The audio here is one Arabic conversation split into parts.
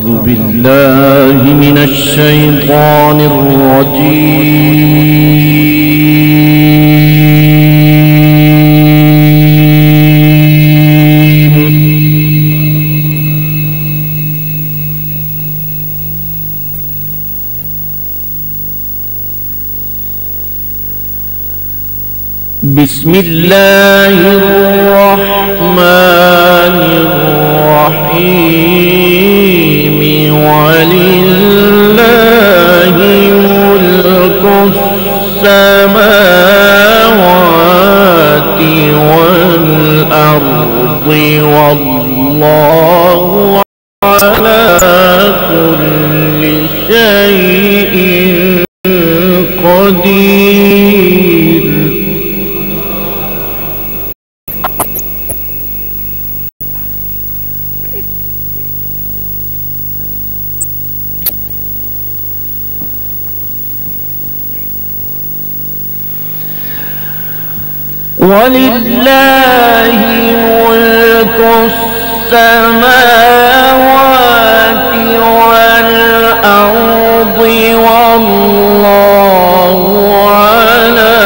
أعوذ بالله من الشيطان الرجيم. بسم الله الرحمن الرحيم. ولله ملك السماوات والأرض والله على كل شيء قدير. ولله ملك السماوات والأرض والله على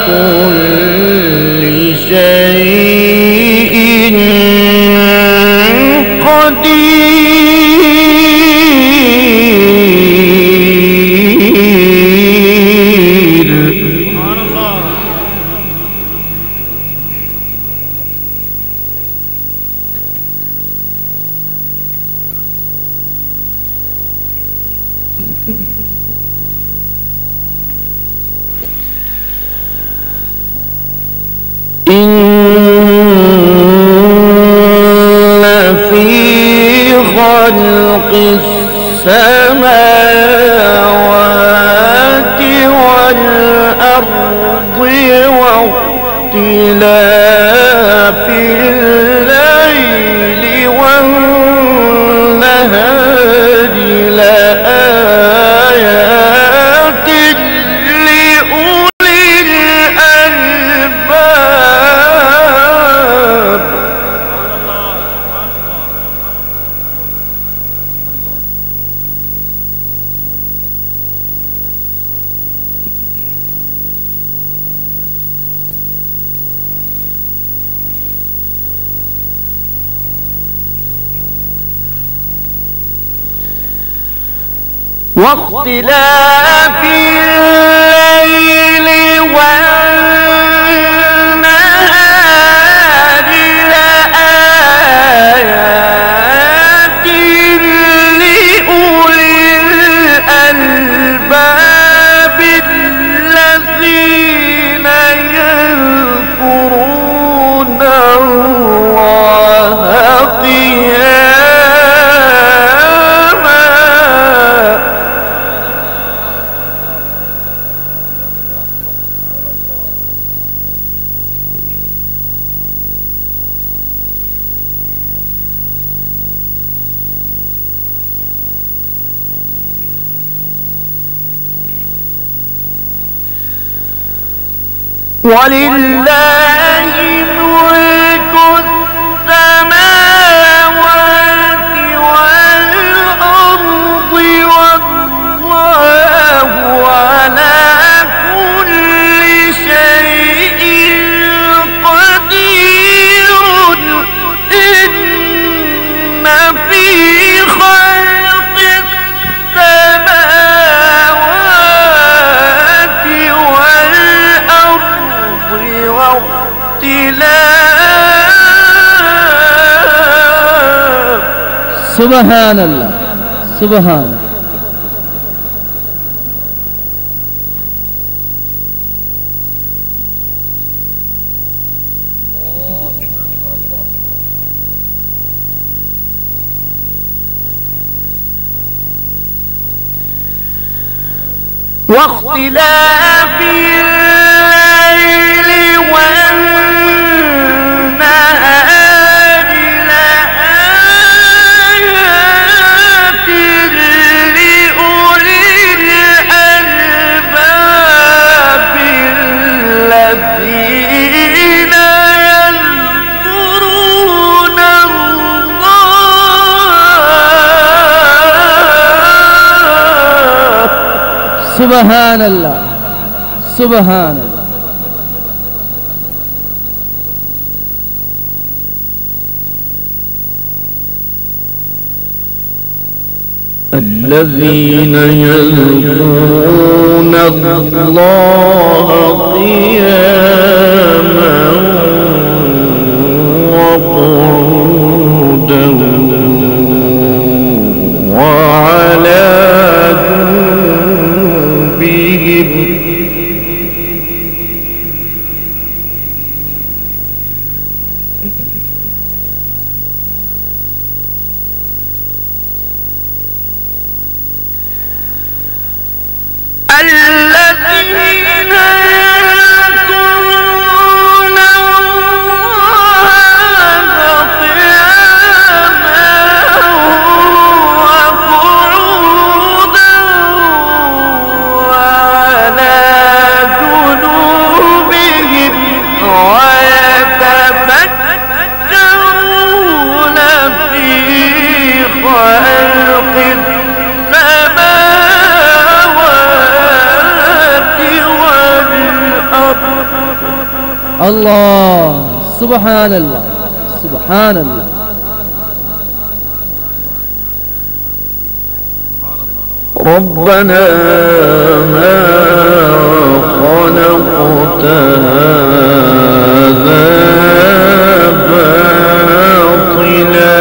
كل شيء قدير. إن في خلق السماوات والأرض واختلاف الليل والنهار لآيات لأولي الألباب. واختلاف الليل والنهار لآيات لأولي الألباب الذين يذكرون الله ولله ملك السماوات والأرض والله على كل شيء قدير. إن في خلق السماوات والأرض واختلاف. سبحان الله سبحان الله. واختلاف الليل والنهار لآيات لأولي الألباب الذين يذكرون الله سبحان الله سبحان الله. الذين يذكرون الله قياما وقعودا وعلى جنوبهم الذين يذكرون الله قياما وقعودا وعلى جنوبهم ويتفكرون في خلق الله سبحان الله سبحان الله. ربنا ما خلقت هذا باطلا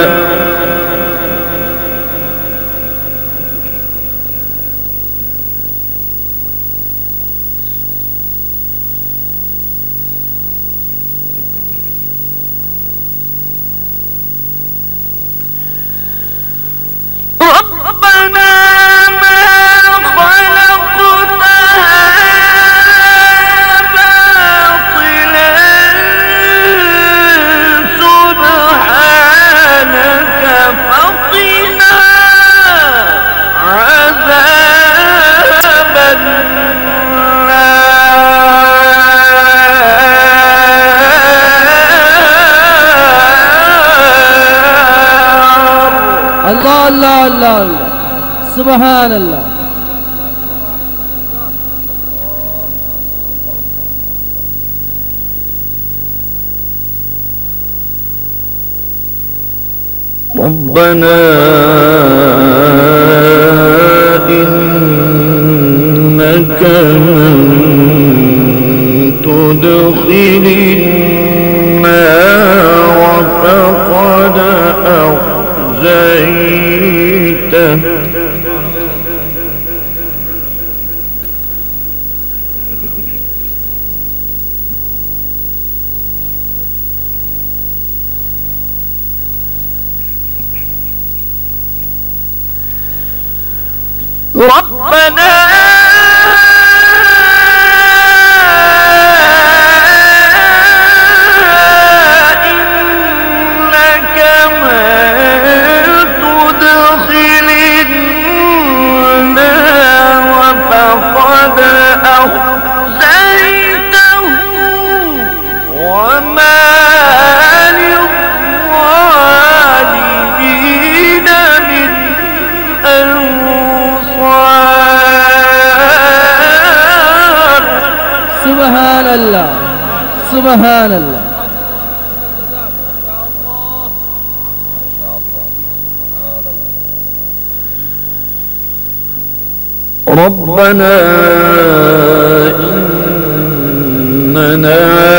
الله الله الله الله سبحان الله. ربنا إنك من تدخل النار فقد أخزيته ربنا إنك من تدخل النار فقد أخزيته وما للظالمين من سبحان الله سبحان الله. ربنا إننا